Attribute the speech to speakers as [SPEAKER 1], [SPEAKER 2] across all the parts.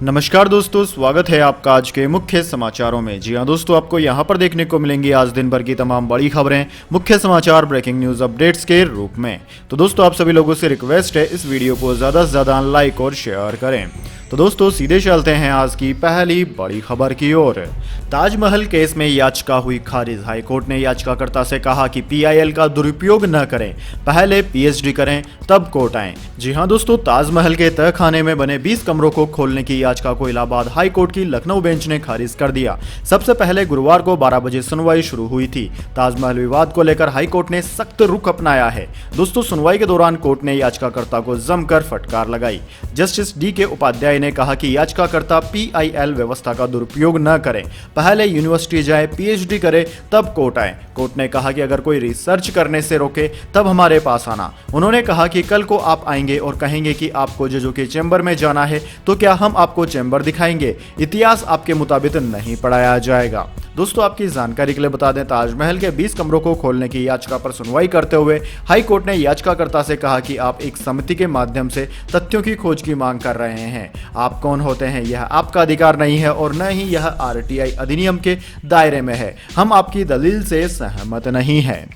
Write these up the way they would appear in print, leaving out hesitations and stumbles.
[SPEAKER 1] नमस्कार दोस्तों, स्वागत है आपका आज के मुख्य समाचारों में। जी हां दोस्तों, आपको यहां पर देखने को मिलेंगी आज दिन भर की तमाम बड़ी खबरें मुख्य समाचार ब्रेकिंग न्यूज अपडेट्स के रूप में। तो दोस्तों, आप सभी लोगों से रिक्वेस्ट है इस वीडियो को ज़्यादा से ज़्यादा लाइक और शेयर करें। तो दोस्तों, सीधे चलते हैं आज की पहली बड़ी खबर की ओर। ताजमहल केस में याचिका हुई खारिज। हाईकोर्ट ने याचिकाकर्ता से कहा कि पीआईएल का दुरुपयोग न करें, पहले पीएचडी करें तब कोर्ट आएं। जी हां दोस्तों, ताजमहल के तहखाने में बने 20 कमरों को खोलने की याचिका को इलाहाबाद हाईकोर्ट की लखनऊ बेंच ने खारिज कर दिया। सबसे पहले गुरुवार को 12 बजे सुनवाई शुरू हुई थी। ताजमहल विवाद को लेकर हाईकोर्ट ने सख्त रुख अपनाया है। दोस्तों, सुनवाई के दौरान कोर्ट ने याचिकाकर्ता को जमकर फटकार लगाई। जस्टिस डी के उपाध्याय ने कहा कि याचिकाकर्ता पीआईएल व्यवस्था का दुरुपयोग न करें, पहले यूनिवर्सिटी जाए, पीएचडी करे तब कोर्ट आए। कोर्ट ने कहा कि अगर कोई रिसर्च करने से रोके तब हमारे पास आना। उन्होंने कहा कि कल को आप आएंगे और कहेंगे कि आपको जजों के चैम्बर में जाना है, तो क्या हम आपको चैम्बर दिखाएंगे? इतिहास आपके मुताबिक नहीं पढ़ाया जाएगा। दोस्तों, आपकी जानकारी के लिए बता दें, ताजमहल के 20 कमरों को खोलने की याचिका पर सुनवाई करते हुए हाई कोर्ट ने याचिकाकर्ता से कहा कि आप एक समिति के माध्यम से तथ्यों की खोज की मांग कर रहे हैं। आप कौन होते हैं, यह आपका अधिकार नहीं है और न ही यह आरटीआई अधिनियम के दायरे में है। हम आपकी दलील से सहमत नहीं हैं।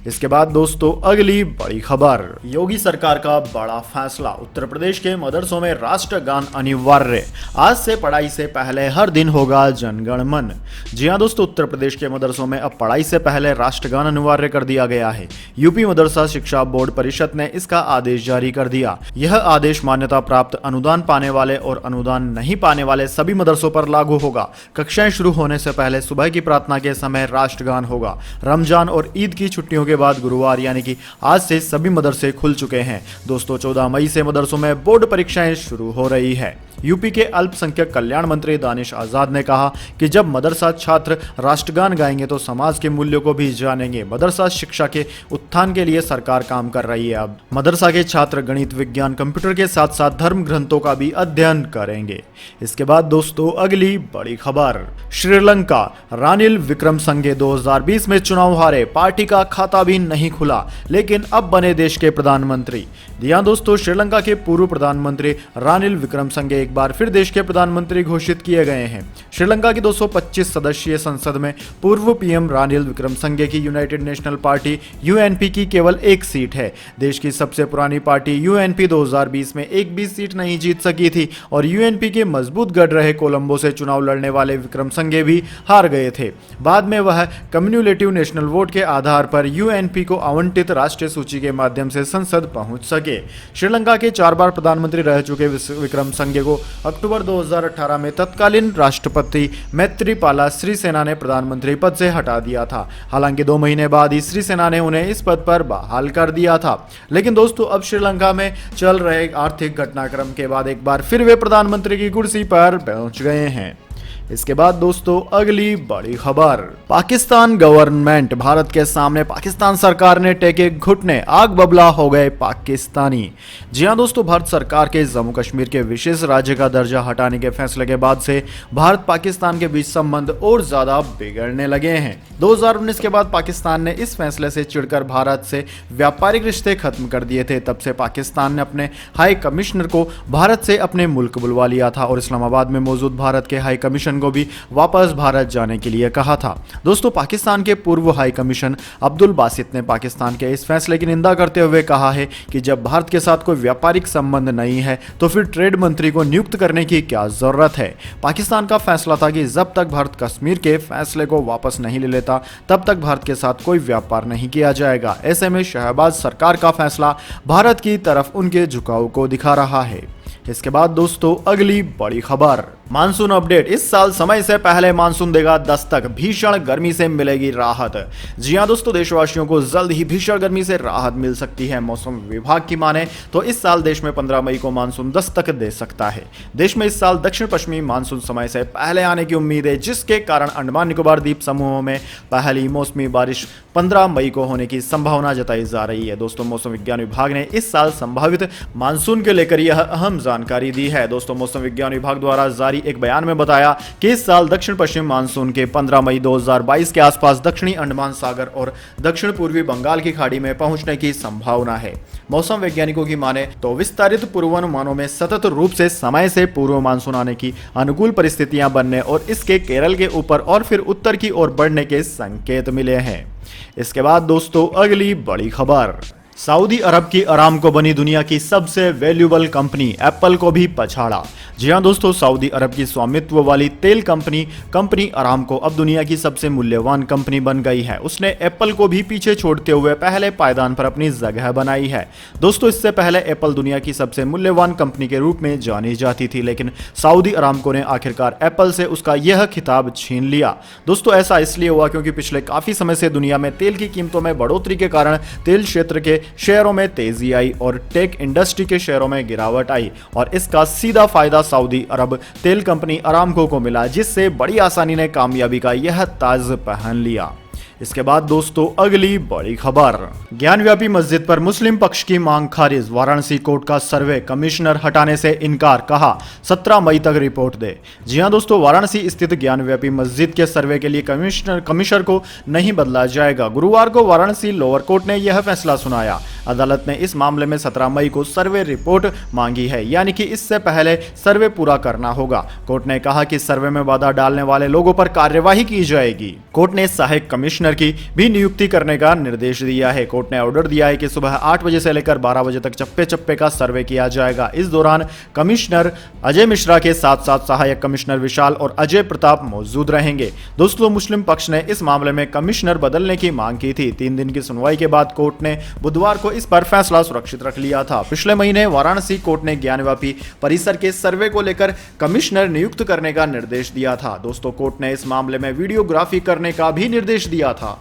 [SPEAKER 1] इसके बाद दोस्तों, अगली बड़ी खबर। योगी सरकार का बड़ा फैसला। उत्तर प्रदेश के मदरसों में राष्ट्रगान अनिवार्य। आज से पढ़ाई से पहले हर दिन होगा जनगण मन। जी हां दोस्तों, उत्तर प्रदेश के मदरसों में अब पढ़ाई से पहले राष्ट्रगान अनिवार्य कर दिया गया है। यूपी मदरसा शिक्षा बोर्ड परिषद ने इसका आदेश जारी कर दिया। यह आदेश मान्यता प्राप्त, अनुदान पाने वाले और अनुदान नहीं पाने वाले सभी मदरसों पर लागू होगा। कक्षाएं शुरू होने से पहले सुबह की प्रार्थना के समय राष्ट्रगान होगा। रमजान और ईद की छुट्टियों के बाद गुरुवार यानी कि आज से सभी मदरसे खुल चुके हैं। दोस्तों, 14 मई से मदरसों में बोर्ड परीक्षाएं शुरू हो रही है। यूपी के अल्पसंख्यक कल्याण मंत्री दानिश आजाद ने कहा कि जब मदरसा छात्र राष्ट्रगान गाएंगे तो समाज के मूल्यों को भी जानेंगे। मदरसा शिक्षा के उत्थान के लिए सरकार काम कर रही है। अब मदरसा के छात्र गणित, विज्ञान, कंप्यूटर के साथ साथ धर्म ग्रंथों का भी अध्ययन करेंगे। इसके बाद दोस्तों, अगली बड़ी खबर। श्रीलंका। रानिल विक्रमसिंघे 2020 में चुनाव हारे, पार्टी का खाता भी नहीं खुला, लेकिन अब बने देश के प्रधानमंत्री। जी हां दोस्तों, श्रीलंका के पूर्व प्रधानमंत्री रानिल विक्रमसिंघे एक बार फिर देश के प्रधानमंत्री घोषित किए गए हैं। श्रीलंका की 225 सदस्यीय संसद में पूर्व पीएम रानिल विक्रमसिंघे की यूनाइटेड नेशनल पार्टी यूएनपी की केवल एक सीट है। देश की सबसे पुरानी पार्टी यूएनपी 2020 में एक भी सीट नहीं जीत सकी थी और यूएनपी के मजबूत गढ़ रहे कोलंबो से चुनाव लड़ने वाले विक्रमसिंघे भी हार गए थे। बाद में वह कम्युनिलेटिव नेशनल वोट के आधार पर यूएनपी को आवंटित राष्ट्रीय सूची के माध्यम से संसद पहुंच सके। श्रीलंका के 4 बार प्रधानमंत्री रह चुके विक्रमसिंघे को अक्टूबर 2018 में तत्कालीन राष्ट्रपति मैत्रीपाला सिरिसेना ने प्रधानमंत्री पद से हटा दिया था। हालांकि 2 महीने बाद ही सिरिसेना ने उन्हें इस पद पर बहाल कर दिया था। लेकिन दोस्तों, अब श्रीलंका में चल रहे आर्थिक घटनाक्रम के बाद एक बार फिर वे प्रधानमंत्री की कुर्सी पर पहुंच गए हैं। इसके बाद दोस्तों, अगली बड़ी खबर। पाकिस्तान गवर्नमेंट। भारत के सामने पाकिस्तान सरकार ने टेके घुटने, आग बबला हो गए पाकिस्तानी। जी हां दोस्तों, भारत सरकार के जम्मू कश्मीर के विशेष राज्य का दर्जा हटाने के फैसले के बाद से भारत पाकिस्तान के बीच संबंध और ज्यादा बिगड़ने लगे हैं। 2019 के बाद पाकिस्तान ने इस फैसले से चिढ़कर भारत से व्यापारिक रिश्ते खत्म कर दिए थे। तब से पाकिस्तान ने अपने हाई कमिश्नर को भारत से अपने मुल्क बुलवा लिया था और इस्लामाबाद में मौजूद भारत के हाई कमीशन को भी वापस भारत जाने के लिए कहा था। दोस्तों, पाकिस्तान के पूर्व हाई कमीशन अब्दुल बासित ने पाकिस्तान के इस फैसले की निंदा करते हुए कहा है कि जब भारत के साथ कोई व्यापारिक संबंध नहीं है तो फिर ट्रेड मंत्री को नियुक्त करने की क्या जरूरत है। पाकिस्तान का फैसला था कि जब तक भारत कश्मीर के फैसले को वापस नहीं ले लेता तब तक भारत के साथ कोई व्यापार नहीं किया जाएगा। ऐसे में शहबाज सरकार का फैसला भारत की तरफ उनके झुकाव को दिखा रहा है। इसके बाद दोस्तों, अगली बड़ी खबर। Monsoon update. इस साल समय से पहले मानसून देगा दस्तक, भीषण गर्मी से मिलेगी राहत। जी हां दोस्तों, देशवासियों को जल्द ही भीषण गर्मी से राहत मिल सकती है। मौसम विभाग की माने तो इस साल देश में 15 मई को मानसून दस्तक दे सकता है। देश में इस साल दक्षिण पश्चिमी मानसून समय से पहले आने की उम्मीद है, जिसके कारण अंडमान निकोबार द्वीप समूहों में पहली मौसमी बारिश 15 मई को होने की संभावना जताई जा रही है। दोस्तों, मौसम विज्ञान विभाग ने इस साल संभावित मानसून के लेकर यह अहम जानकारी दी है। दोस्तों, मौसम विज्ञान विभाग द्वारा जारी जारी एक बयान में बताया कि इस साल दक्षिण पश्चिम मानसून के 15 मई 2022 के आसपास दक्षिणी अंडमान सागर और दक्षिण पूर्वी बंगाल की खाड़ी में पहुंचने की संभावना है। मौसम वैज्ञानिकों की माने तो विस्तारित पूर्वानुमानों में सतत रूप से समय से पूर्व मानसून आने की अनुकूल परिस्थितियां बनने और इसके केरल के ऊपर और फिर उत्तर की ओर बढ़ने के संकेत मिले हैं। इसके बाद दोस्तों अगली बड़ी खबर, सऊदी अरब की अरामको बनी दुनिया की सबसे वैल्यूएबल कंपनी, एप्पल को भी पछाड़ा। जी हां दोस्तों, सऊदी अरब की स्वामित्व वाली तेल कंपनी अरामको अब दुनिया की सबसे मूल्यवान कंपनी बन गई है। उसने एप्पल को भी पीछे छोड़ते हुए पहले पायदान पर अपनी जगह बनाई है। दोस्तों, इससे पहले एप्पल दुनिया की सबसे मूल्यवान कंपनी के रूप में जानी जाती थी, लेकिन सऊदी अरामको ने आखिरकार एप्पल से उसका यह खिताब छीन लिया। दोस्तों, ऐसा इसलिए हुआ क्योंकि पिछले काफी समय से दुनिया में तेल की कीमतों में बढ़ोतरी के कारण तेल क्षेत्र के शेयरों में तेजी आई और टेक इंडस्ट्री के शेयरों में गिरावट आई और इसका सीधा फायदा सऊदी अरब तेल कंपनी अरामको को मिला, जिससे बड़ी आसानी ने कामयाबी का यह ताज पहन लिया। इसके बाद दोस्तों अगली बड़ी खबर, ज्ञानव्यापी मस्जिद पर मुस्लिम पक्ष की मांग खारिज, वाराणसी कोर्ट का सर्वे कमिश्नर हटाने से इनकार, कहा 17 मई तक रिपोर्ट दे। जी हां दोस्तों, वाराणसी स्थित ज्ञानव्यापी मस्जिद के सर्वे के लिए कमिश्नर को नहीं बदला जाएगा। गुरुवार को वाराणसी लोअर कोर्ट ने यह फैसला सुनाया। अदालत ने इस मामले में 17 मई को सर्वे रिपोर्ट मांगी है, यानी कि इससे पहले सर्वे पूरा करना होगा। कोर्ट ने कहा कि सर्वे में बाधा डालने वाले लोगों पर कार्यवाही की जाएगी। कोर्ट ने सहायक कमिश्नर की भी नियुक्ति करने का निर्देश दिया है। कोर्ट ने ऑर्डर दिया है कि सुबह 8 बजे से लेकर 12 बजे तक चप्पे चप्पे का सर्वे किया जाएगा। इस दौरान कमिश्नर अजय मिश्रा के साथ साथ सहायक कमिश्नर विशाल और अजय प्रताप मौजूद रहेंगे। दोस्तों, मुस्लिम पक्ष ने इस मामले में कमिश्नर बदलने की मांग की थी। 3 दिन की सुनवाई के बाद कोर्ट ने बुधवार को इस पर फैसला सुरक्षित रख लिया था। पिछले महीने वाराणसी कोर्ट ने ज्ञानव्यापी परिसर के सर्वे को लेकर कमिश्नर नियुक्त करने का निर्देश दिया था। दोस्तों, कोर्ट ने इस मामले में वीडियोग्राफी करने का भी निर्देश दिया था।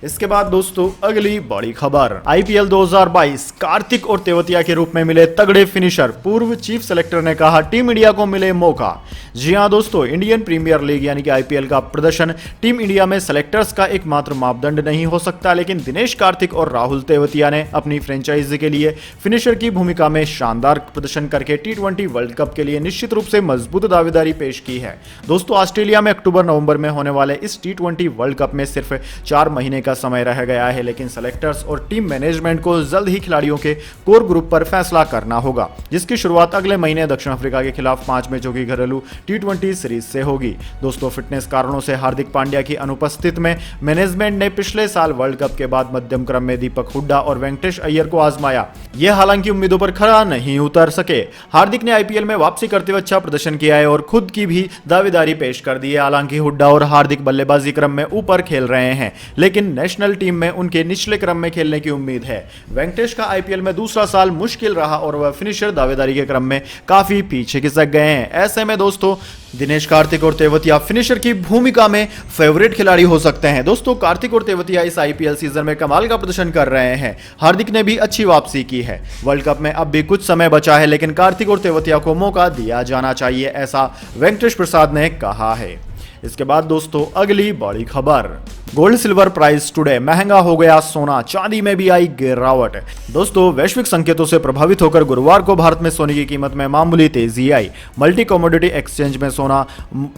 [SPEAKER 1] इसके बाद दोस्तों अगली बड़ी खबर, आईपीएल 2022 कार्तिक और तेवतिया के रूप में मिले तगड़े फिनिशर, पूर्व चीफ सेलेक्टर ने कहा टीम इंडिया को मिले मौका। जी हां दोस्तों, इंडियन प्रीमियर लीग यानी कि आईपीएल का प्रदर्शन टीम इंडिया में सेलेक्टर्स का एकमात्र मापदंड नहीं हो सकता, लेकिन दिनेश कार्तिक और राहुल तेवतिया ने अपनी फ्रेंचाइजी के लिए फिनिशर की भूमिका में शानदार प्रदर्शन करके T20 वर्ल्ड कप के लिए निश्चित रूप से मजबूत दावेदारी पेश की है। दोस्तों, ऑस्ट्रेलिया में अक्टूबर-नवंबर में होने वाले इस T20 वर्ल्ड कप में सिर्फ 4 महीने का समय रह गया है, लेकिन सेलेक्टर्स और टीम मैनेजमेंट को जल्द ही खिलाड़ियों के कोर ग्रुप पर फैसला करना होगा, जिसकी शुरुआत अगले महीने दक्षिण अफ्रीका के खिलाफ 5 मैचों की घरेलू T20 सीरीज से होगी। दोस्तों, फिटनेस कारणों से हार्दिक पांड्या की अनुपस्थिति में मैनेजमेंट ने पिछले साल वर्ल्ड कप के बाद मध्यम क्रम में दीपक हुड्डा और वेंकटेश अय्यर को आजमाया। यह हालांकि उम्मीदों पर खरा नहीं उतर सके। हार्दिक ने आईपीएल में वापसी करते हुए अच्छा प्रदर्शन किया है और खुद की भी दावेदारी पेश कर दी है। हालांकि हुड्डा और हार्दिक बल्लेबाजी क्रम में ऊपर खेल रहे हैं, लेकिन नेशनल टीम में उनके निचले क्रम में खेलने की उम्मीद है। वेंकटेश का आईपीएल में दूसरा साल मुश्किल रहा और वह फिनिशर दावेदारी के क्रम में काफी पीछे खिसक गए हैं। ऐसे में दोस्तों दिनेश कार्तिक और तेवतिया फिनिशर की भूमिका में फेवरेट खिलाड़ी हो सकते हैं। दोस्तों, कार्तिक और तेवतिया इस आईपीएल सीजन में कमाल का प्रदर्शन कर रहे हैं। हार्दिक ने भी अच्छी वापसी की है। वर्ल्ड कप में अब भी कुछ समय बचा है, लेकिन कार्तिक और तेवतिया को मौका दिया जाना चाहिए, ऐसा वेंकटेश प्रसाद ने कहा है। इसके बाद दोस्तों अगली बड़ी खबर, गोल्ड सिल्वर प्राइस टुडे, महंगा हो गया सोना, चांदी में भी आई गिरावट। दोस्तों, वैश्विक संकेतों से प्रभावित होकर गुरुवार को भारत में सोने की कीमत में मामूली तेजी आई। मल्टी कमोडिटी एक्सचेंज में सोना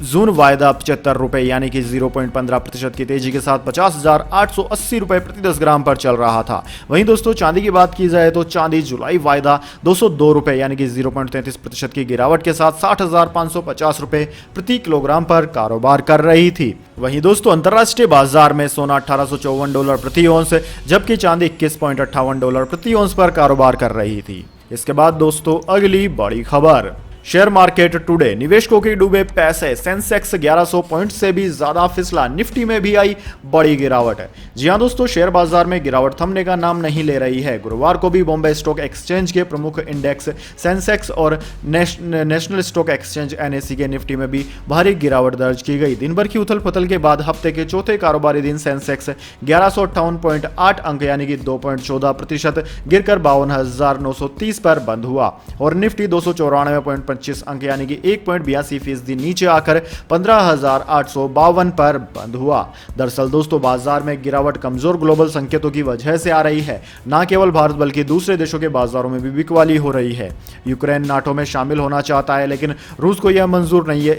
[SPEAKER 1] जून वायदा 75 रुपए यानी कि 0.15% की तेजी के साथ 50,880 रुपए प्रति 10 ग्राम पर चल रहा था। वहीं दोस्तों चांदी की बात की जाए तो चांदी जुलाई वायदा 202 रुपए यानी कि 0.33% की गिरावट के साथ 60,550 रुपए प्रति किलोग्राम पर कारोबार कर रही थी। वहीं दोस्तों अंतर्राष्ट्रीय बाजार में सोना $1854 प्रति औंस जबकि चांदी $21.58 प्रति औंस पर कारोबार कर रही थी। इसके बाद दोस्तों अगली बड़ी खबर, शेयर मार्केट टुडे, निवेशकों के डूबे पैसे, सेंसेक्स 1100 पॉइंट से भी ज्यादा फिसला, निफ्टी में भी आई बड़ी गिरावट है। जी हां दोस्तों, शेयर बाजार में गिरावट थमने का नाम नहीं ले रही है। गुरुवार को भी बॉम्बे स्टॉक एक्सचेंज के प्रमुख इंडेक्स सेंसेक्स और नेशनल स्टॉक एक्सचेंज NSE के निफ्टी में भी भारी गिरावट दर्ज की गई। दिन भर की उथल पुथल के बाद हफ्ते के चौथे कारोबारी दिन सेंसेक्स 1158.8 अंक यानी कि 2.14% गिरकर 52,930 पर बंद हुआ और निफ्टी 294 25 अंक यानी कि 1.82% नीचे आकर 15,852 पर बंद हुआ। दरअसल दोस्तों बाजार में गिरावट कमजोर ग्लोबल संकेतों की वजह से आ रही है। न केवल भारत बल्कि दूसरे देशों के बाजारों में भी बिकवाली हो रही है। यूक्रेन नाटो में शामिल होना चाहता है लेकिन रूस को यह मंजूर नहीं है।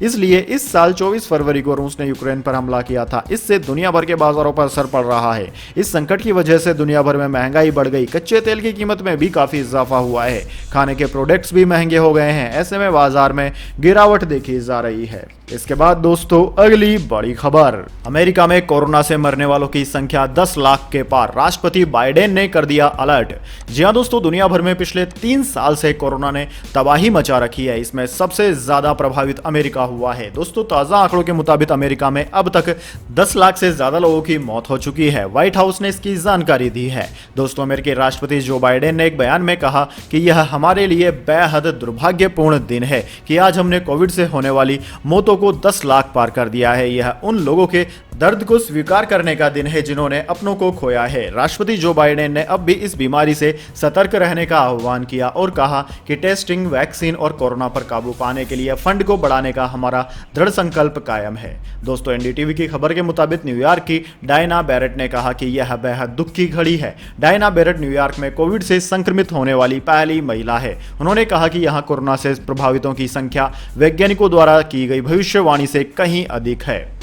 [SPEAKER 1] इसलिए इस साल 24 फरवरी को रूस ने यूक्रेन पर हमला किया था। इससे दुनिया भर के बाजारों पर असर पड़ रहा है। इस संकट की वजह से दुनिया भर में महंगाई बढ़ गई। कच्चे तेल की कीमत में भी काफी इजाफा हुआ है। खाने के प्रोडक्ट्स भी महंगे हो गए हैं। ऐसे में बाजार में गिरावट देखी जा रही है। इसके बाद दोस्तों अगली बड़ी खबर, अमेरिका में कोरोना से मरने वालों की संख्या 10 लाख के पार। राष्ट्रपति बाइडेन ने कर दिया अलर्ट। जी हां दोस्तों, दुनिया भर में पिछले 3 साल से कोरोना ने तबाही मचा रखी है। इसमें सबसे ज्यादा प्रभावित अमेरिका हुआ है। दोस्तों ताजा आंकड़ों के मुताबिक अमेरिका में अब तक 10 लाख से ज्यादा लोगों की मौत हो चुकी है। व्हाइट हाउस ने इसकी जानकारी दी है। दोस्तों अमेरिकी राष्ट्रपति जो बाइडेन ने एक बयान में कहा कि यह हमारे लिए बेहद दुर्भाग्यपूर्ण दिन है कि आज हमने कोविड से होने वाली मौतों को 10 लाख पार कर दिया है। यह उन लोगों के दर्द को स्वीकार करने का दिन है जिन्होंने अपनों को खोया है। राष्ट्रपति जो बाइडेन ने अब भी इस बीमारी से सतर्क रहने का आह्वान किया और कहा कि टेस्टिंग, वैक्सीन और कोरोना पर काबू पाने के लिए फंड को बढ़ाने का हमारा दृढ़ संकल्प कायम है। दोस्तों एनडीटीवी की खबर के मुताबिक न्यूयॉर्क की डायना बैरेट ने कहा कि यह बेहद दुख की घड़ी है। डायना बैरेट न्यूयॉर्क में कोविड से संक्रमित होने वाली पहली महिला है। उन्होंने कहा कि यहां कोरोना से प्रभावितों की संख्या वैज्ञानिकों द्वारा की गई भविष्यवाणी से कहीं अधिक है।